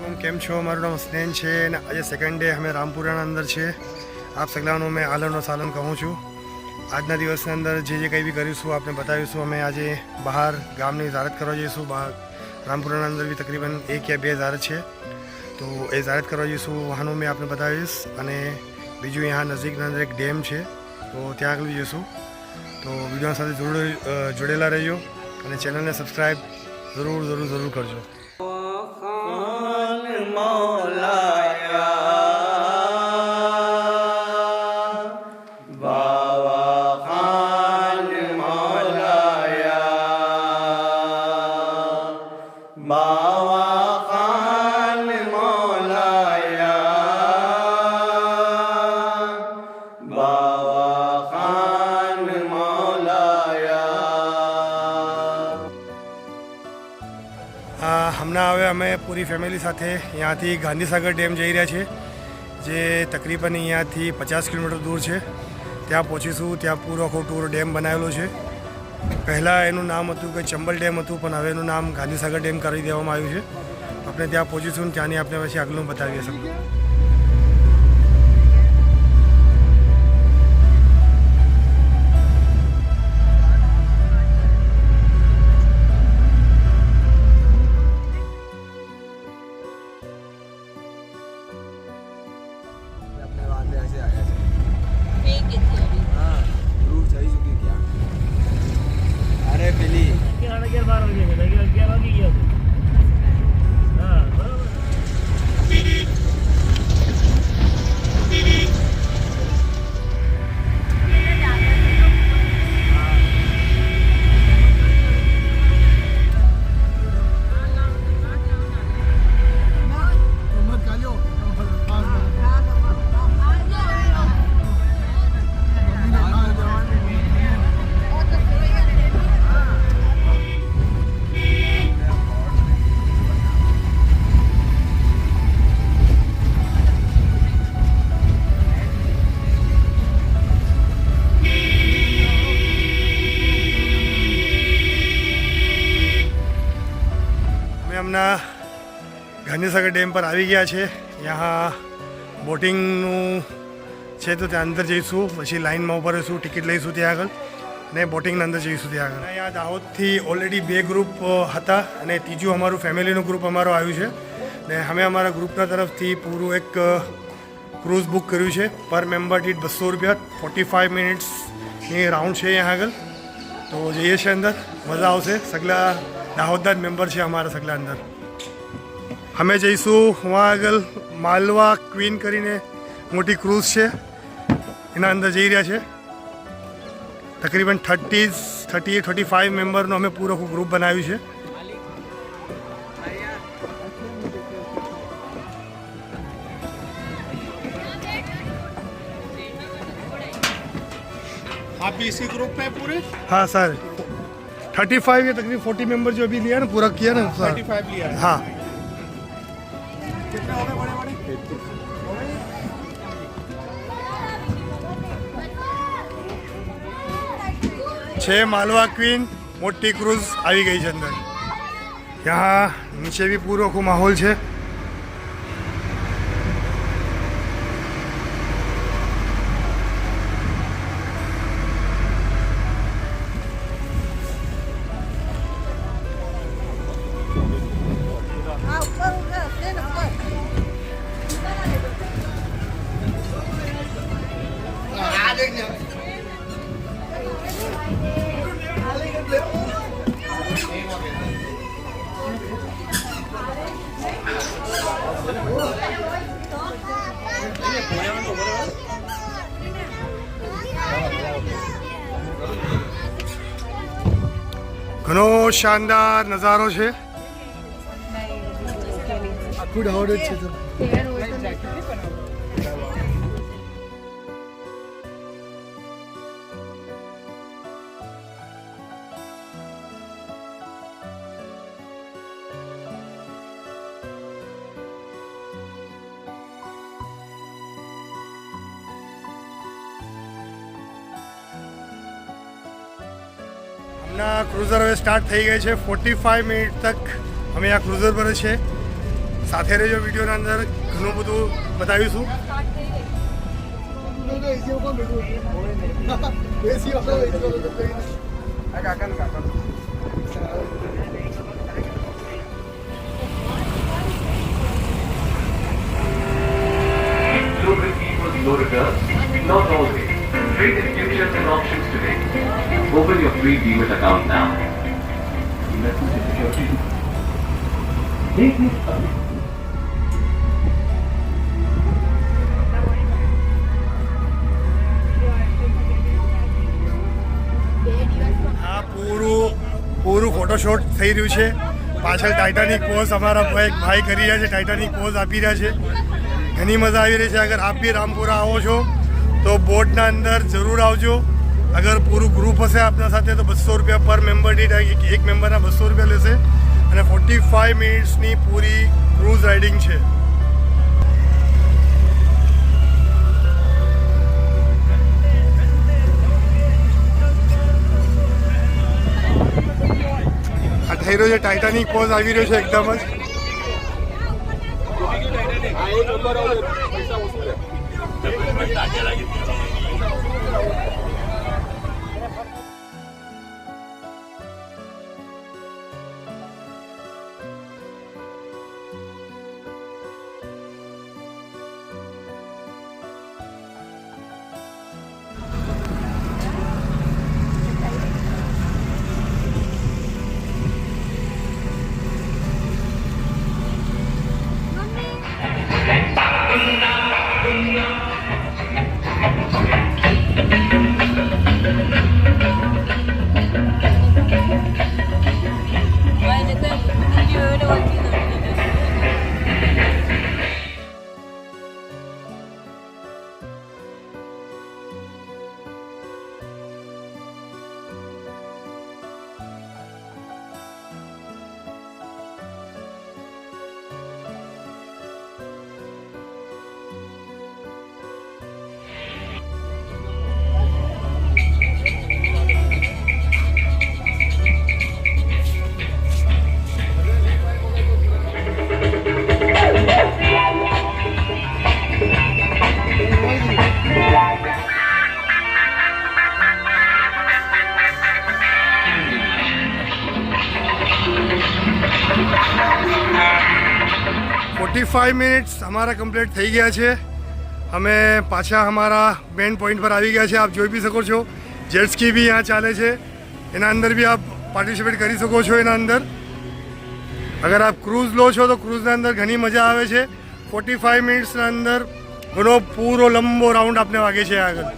वालेकुम केम छो मारू नाम स्नेन है ने आज सेकंड डे हमें रामपुराना अंदर है। आप सगलानो मैं आलन और सालन कहूँ छूँ। આજના દિવસની અંદર જે કંઈ બી કરીશું આપને બતાવીશું। અમે આજે બહાર ગામની ઝારત કરવા જઈશું। રામપુરાના અંદર બી તકરીબન 1 या 2 ઝારત છે, તો એ ઝારત કરવા જઈશું। વાહનો મેં આપને બતાવીશ અને બીજું यहाँ નજીકના અંદર એક ડેમ છે, તો ત્યાં આગળ જઈશું। તો વિડીયો સાથે જોડેલા રહેજો અને ચેનલને સબસ્ક્રાઈબ જરૂર કરજો। હમણાં હવે અમે પૂરી ફેમિલી સાથે અહીંયાથી ગાંધીસાગર ડેમ જઈ રહ્યા છીએ, જે તકરીબન અહીંયાથી 50 કિલોમીટર દૂર છે। ત્યાં પહોંચીશું। ત્યાં પૂરો આખો ટૂર ડેમ બનાવેલો છે। પહેલાં એનું નામ હતું કે ચંબલ ડેમ હતું, પણ હવે એનું નામ ગાંધીસાગર ડેમ કરી દેવામાં આવ્યું છે। આપણે ત્યાં પહોંચીશું ને ત્યાંની આપણે પછી આગળનું બતાવીએ શકીએ। હમણાં ગાંધીસાગર ડેમ પર આવી ગયા છે। ત્યાં બોટિંગનું છે, તો ત્યાં અંદર જઈશું। પછી લાઇનમાં ઉભા રહીશું, ટિકિટ લઈશું ત્યાં આગળ ને બોટિંગના અંદર જઈશું ત્યાં આગળ। અહીંયા દાહોદથી ઓલરેડી 2 ગ્રુપ હતા અને ત્રીજું અમારું ફેમિલીનું ગ્રુપ અમારું આવ્યું છે ને અમે અમારા ગ્રુપના તરફથી પૂરું એક ક્રૂઝ બુક કર્યું છે। પર મેમ્બર દીઠ 200 રૂપિયા, 45 મિનિટ્સની રાઉન્ડ છે અહીંયા આગળ। તો જઈએ છીએ અંદર, મજા આવશે। સગલા દાહોદના જ મેમ્બર છે અમારા સગલા અંદર। અમે જઈશું વहाँ આગળ માલવા ક્વીન કરીને મોટી ક્રૂઝ છે, એના અંદર જઈ રહ્યા છે। તકરીબન 35 મેમ્બરનો અમે પૂરો ગ્રુપ બનાવ્યું છે। आप भी इसी ग्रुप में पूरे? हाँ सर, 35 या तकरीबन 40 मेंबर जो अभी लिया ना, पूरा किया ना सर। 35 लिया है। हाँ, कितने हो गए बड़े बड़े? 6 मालवा क्वीन मोटी क्रूज આવી ગઈ છે અંદર। यहाँ नीचे भी पूरा को माहौल છે। ઘણો શાનદાર નજારો છે। આખું ડાવડ જ છે તો હમણાં ક્રુઝર હવે સ્ટાર્ટ થઈ ગઈ છે। 45 મિનિટ તક અમે આ ક્રુઝર પર છે। સાથે રહેજો. વિડીયોના અંદર ઘણું બધું બતાવીશું. Local equals lower girls? Not always. Trade in futures and options today. Open your free Demat account now. Investment security. આ પૂરું ફોટોશૂટ થઈ રહ્યું છે. પાછળ ટાઇટાનિક પોઝ અમારા ભાઈ કરી રહ્યા છે. ટાઇટાનિક પોઝ આપી રહ્યા છે. ઘણી મજા આવી રહી છે. અગર આપ બી રામપુરા આવો છો તો બોટના અંદર જરૂર આવજો. અગર પૂરું ગ્રુપ હશે આપના સાથે તો 200 રૂપિયા પર મેમ્બર દીઠ, એક મેમ્બરના 200 રૂપિયા લેશે અને 45 મિનિટ્સની પૂરી ક્રૂઝ રાઇડિંગ છે. આ થઈ રહ્યો છે ટાઇટાનિક પોઝ આવી રહ્યો છે એકદમ જ. ફાઈવ મિનિટ્સ અમારા કમ્પ્લીટ થઈ ગયા છે. અમે પાછા અમારા મેન પોઈન્ટ પર આવી ગયા છે. આપ જોઈ બી શકો છો જેટ સ્કી બી यहाँ ચાલે છે. એના અંદર બી આપ પાર્ટિસિપેટ કરી શકો છો. એના અંદર અગર આપ ક્રૂઝ લો છો તો ક્રૂઝના અંદર ઘણી મજા આવે છે. 45 મિનિટ્સના અંદર ઘણો પૂરો લંબો રાઉન્ડ આપને વાગે છે આગળ.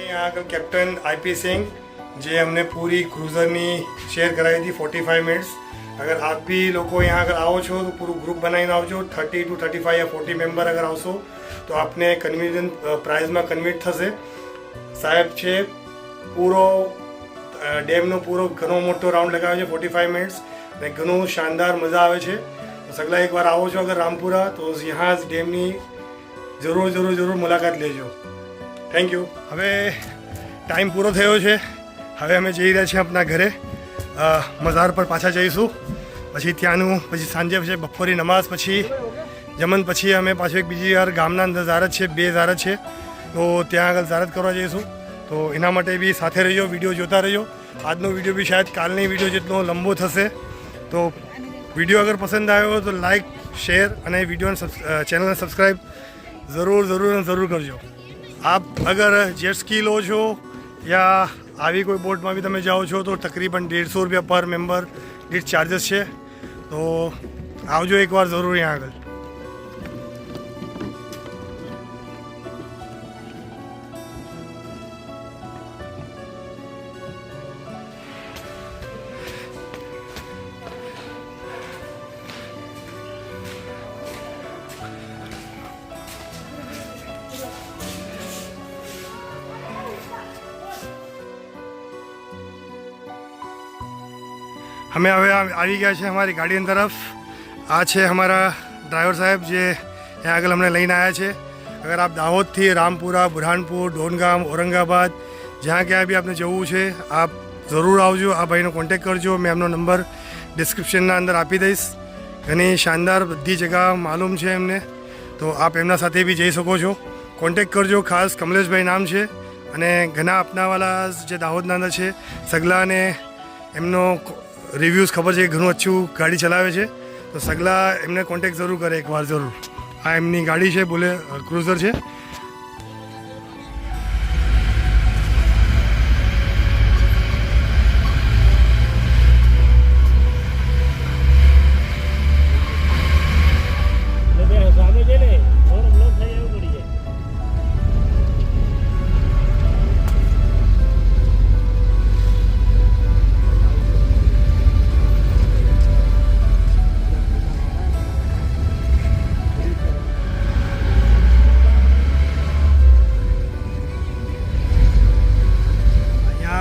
यहाँ આગળ કેપ્ટન આઈપી સિંહ જે અમને પૂરી ક્રૂઝરની શેર કરાવી હતી 45 મિનિટ્સ. અગર આપ બી લોકો यहाँ આગળ આવો છો તો પૂરું ગ્રુપ બનાવીને આવજો. 30 to 35 યા 40 મેમ્બર અગર આવશો તો આપને કન્વિનિયન્ટ પ્રાઇઝમાં કન્વિટ થશે. સાહેબ છે પૂરો ડેમનો પૂરો ઘણો મોટો રાઉન્ડ લગાવ્યો છે 45 મિનિટ્સ અને ઘણું શાનદાર મજા આવે છે. સગલા એકવાર આવો છો અગર રામપુરા તો यहाँ ડેમની જરૂર મુલાકાત લેજો. Thank you. હવે ટાઈમ પૂરો થયો છે. હવે અમે જઈ રહ્યા છીએ આપણા ઘરે. મઝાર પર પાછા જઈશું. પછી ત્યાંનું પછી સાંજે પછી બપોરી નમાઝ પછી જમન પછી અમે પાછું એક બીજી વાર ગામના અંદર ઝારત છે, 2 ઝારત છે તો ત્યાં આગળ ઝારત કરવા જઈશું. તો એના માટે બી સાથે રહેજો, વિડીયો જોતા રહેજો. આજનો વિડીયો બી શાયદ કાલની વિડીયો જેટલો લંબો થશે. તો વિડીયો અગર પસંદ આવ્યો તો લાઈક, શેર અને વિડીયોને ચેનલને સબસ્ક્રાઈબ જરૂર કરજો. આપ અગર જેટ સ્કી લો છો યા આવી કોઈ બોટમાં બી તમે જાઓ છો તો તકરીબન 150 રૂપિયા પર મેમ્બર દીઠ ચાર્જસ છે. તો આવજો એકવાર જરૂર અહીંયા આગળ. અમે હવે આવી ગયા છે અમારી ગાડીની તરફ. આ છે અમારા ડ્રાઈવર સાહેબ જે અહીંયા આગળ અમને લઈને આવ્યા છે. અગર આપ દાહોદથી રામપુરા, બુરહાનપુર, ડોનગામ, ઔરંગાબાદ જ્યાં ક્યાં બી આપને જવું છે આપ જરૂર આવજો. આ ભાઈનો કોન્ટેક કરજો. મેં એમનો નંબર ડિસ્ક્રિપ્શનના અંદર આપી દઈશ. ઘણી શાનદાર બધી જગ્યા માલુમ છે એમને, તો આપ એમના સાથે બી જઈ શકો છો. કોન્ટેક કરજો. ખાસ કમલેશભાઈ નામ છે અને ઘણા અપનાવાલા જે દાહોદના અંદર છે સગલાને એમનો રિવ્યૂઝ ખબર છે કે ઘણું અચ્છું ગાડી ચલાવે છે. તો સગલા એમને કોન્ટેક જરૂર કરે એકવાર જરૂર. આ એમની ગાડી છે, બોલે ક્રુઝર છે.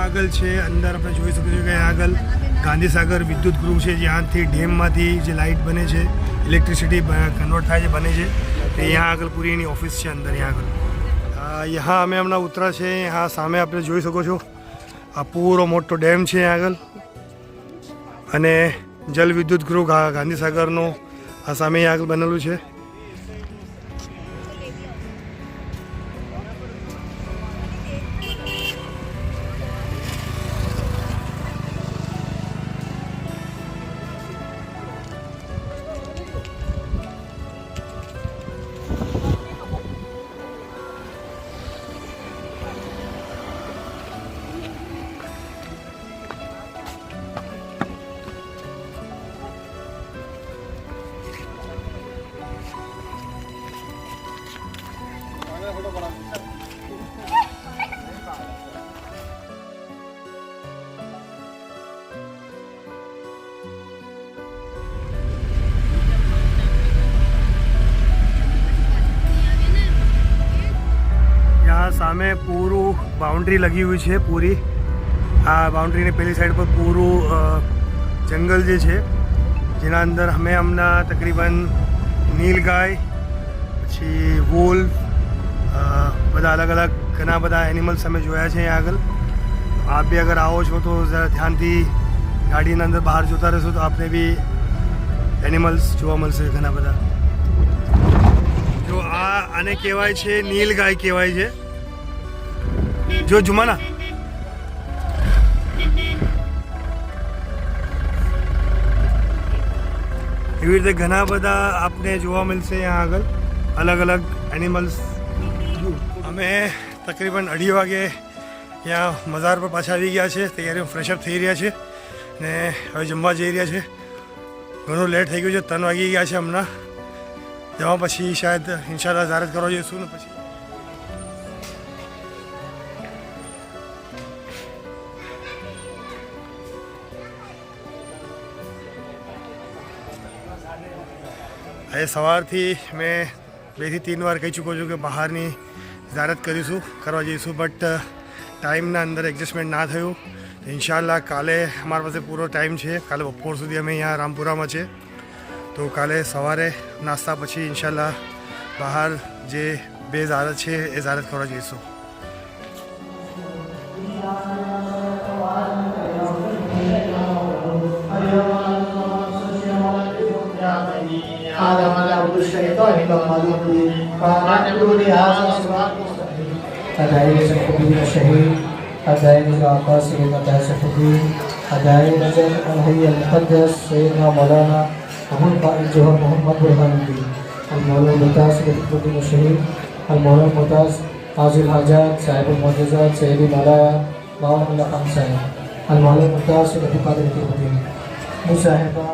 આગળ છે અંદર આપણે જોઈ શકીએ છીએ કે આગળ ગાંધીસાગર વિદ્યુત ગૃહ છે, જ્યાંથી ડેમમાંથી જે લાઇટ બને છે, ઇલેક્ટ્રિસિટી કન્વર્ટ થાય છે, બને છે. તો અહીંયા આગળ પૂરી એની ઓફિસ છે અંદર. અહીંયા આગળ यहाँ અમે હમણાં ઉતરા છે. यहाँ સામે આપણે જોઈ શકો છો આ પૂરો મોટો ડેમ છે અહીંયા આગળ, અને જલ વિદ્યુત ગૃહ ગાંધીસાગરનો આ સામે અહીંયા આગળ બનેલું છે. સામે પૂરું બાઉન્ડ્રી લગી हुई છે પૂરી. આ બાઉન્ડ્રીની પેલી સાઈડ પર પૂરું જંગલ જે છે, જેના અંદર અમે હમણાં તકરીબન નીલગાય, પછી વોલ્ફ, બધા અલગ અલગ ઘણા બધા એનિમલ્સ અમે જોયા છે અહીંયા આગળ. આપ બી અગર આવો છો તો જરા ધ્યાનથી ગાડીના અંદર બહાર જોતા રહેશો તો આપને બી એનિમલ્સ જોવા મળશે ઘણા બધા. જો આને કહેવાય છે નીલગાય કહેવાય છે. જો જુમાના એવી રીતે ઘણા બધા આપને જોવા મળશે અહીંયા આગળ અલગ અલગ એનિમલ્સ. અમે તકરીબન 2:30 વાગે ત્યાં મઝાર પર પાછા આવી ગયા છે. તૈયારીઓ ફ્રેશઅપ થઈ રહ્યા છે ને હવે જમવા જઈ રહ્યા છે. ઘણું લેટ થઈ ગયું છે, 3 વાગી ગયા છે હમણાં. જવા પછી શાયદ ઇન્શાલ્લાહ ઝારત કરવા જઈશું ને પછી આજે સવારથી મેં 2 થી 3 વાર કહી ચૂક્યો છું કે બહારની ઝારત કરવા જઈશું, બટ ટાઈમના અંદર એડજસ્ટમેન્ટ ના થયું. ઇન્શાલ્લાહ કાલે અમારા પાસે પૂરો ટાઈમ છે. કાલે બપોર સુધી અમે અહીંયા રામપુરામાં છે, તો કાલે સવારે નાસ્તા પછી ઇન્શાલ્લાહ બહાર જે 2 ઝારત છે એ ઝારત કરવા જઈશું. هذا ما يعبد الشيطان بمعلومه فما يعبد هذا صراط مستقيم. هدايا سيفدين الشهيد، هدايا العباس هدايا سيفدين، هدايا نجل الحي المقدس سيدنا مولانا محمد قائد جوهر محمد برهان الدين، المولى الممتاز سيفدين الشهيد، المولى الممتاز हाजिर हाजात साहिबुल मुअज्जज़ात सैयदी मौलाया माउलाना खान साहब अल-मौला मुमताज़ से नबी कादिर की बदी मुसाहिबा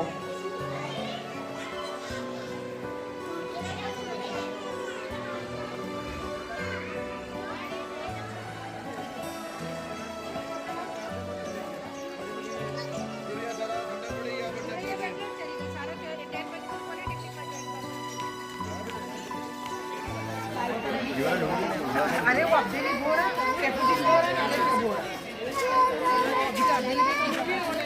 अरे वो अब्दुल बोल रहा है, कैपुटिन बोल रहा है, अरे वो बोल रहा है। जितना अब्दुल के कुछ भी होने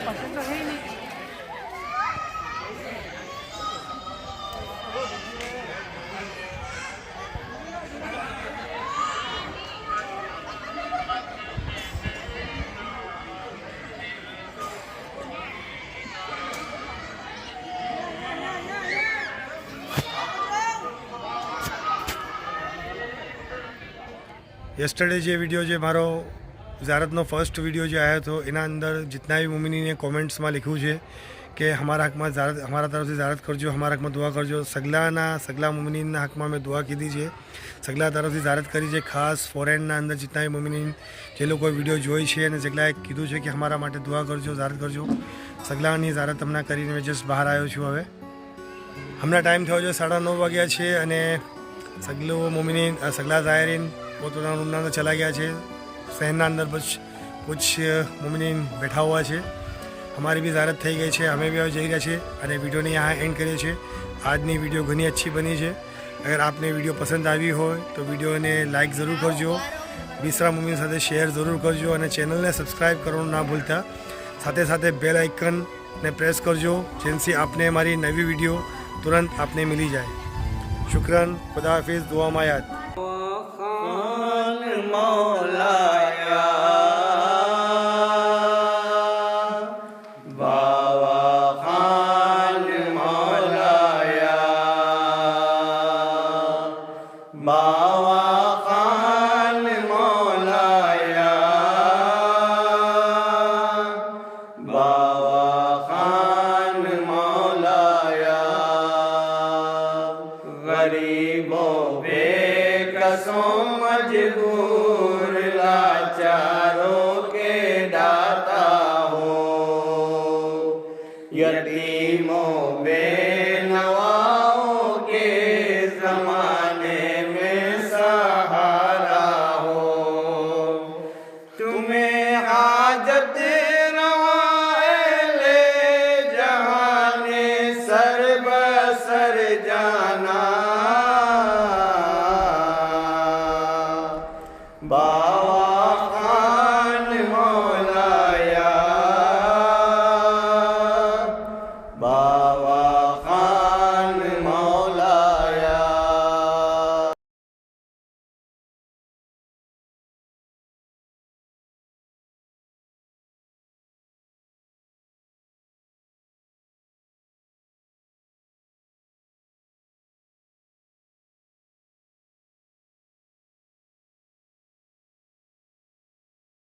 पसंद तो है ही नहीं। યસ્ટરડે જે વિડીયો જે મારો ઝારતનો ફર્સ્ટ વિડીયો જે આવ્યો હતો એના અંદર जितना भी મુમિનીને કોમેન્ટ્સમાં લખ્યું છે કે હમારા હકમાં ઝારત હમારા તરફથી ઝારત કરજો હમારા હકમાં દુઆ કરજો સગલા મુમિનીનના હકમાં મેં દુઆ કીધી છે સગલા તરફથી ઝારત કરી છે ખાસ ફોરેનના અંદર जितना भी મુમિનીન જે લોકોએ વિડીયો જોઈ છે અને સગલાએ કીધું છે કે હમારા માટે દુઆ કરજો ઝારત કરજો સગલાની ઝારત હમણાં કરીને મેં જસ્ટ બહાર આવ્યો છું હવે હમણાં ટાઈમ થયો છે 9:30 વાગ્યા છે અને સગલો મુમિનીન સગલા ઝાયરીન પોતાના રૂમના અંદર ચલા ગયા છે शहर अंदर बस कुछ मुमिनीन बैठा हुआ है हमारी भी ज़ारत थी गई है हमें भी अब जई रहा है और वीडियो ने यहाँ एंड करिए छे आजनी वीडियो घनी अच्छी बनी है अगर आपने वीडियो पसंद आई हो तो वीडियो ने लाइक ज़रूर करजो बीसरा मुमिन साथ शेयर ज़रूर करजो और चैनल ने सब्सक्राइब करना ना भूलता साथ साथ बेल आइकन ने प्रेस करजो जिनसे आपने हमारी नवी वीडियो तुरंत आपने मिली जाए शुक्रन खुदा हाफिज़ दुआ में याद मौलाया बाबा खान मौलाया बाबा खान मौलाया बाबा खान मौलाया गरीबों बेकसों मजबूर लाचारों के दाता हो यतीमों बेनवाओं के ज़माने में सहारा हो तुम्हें हाजत रवाए ले जहाने सर बसर जाना बा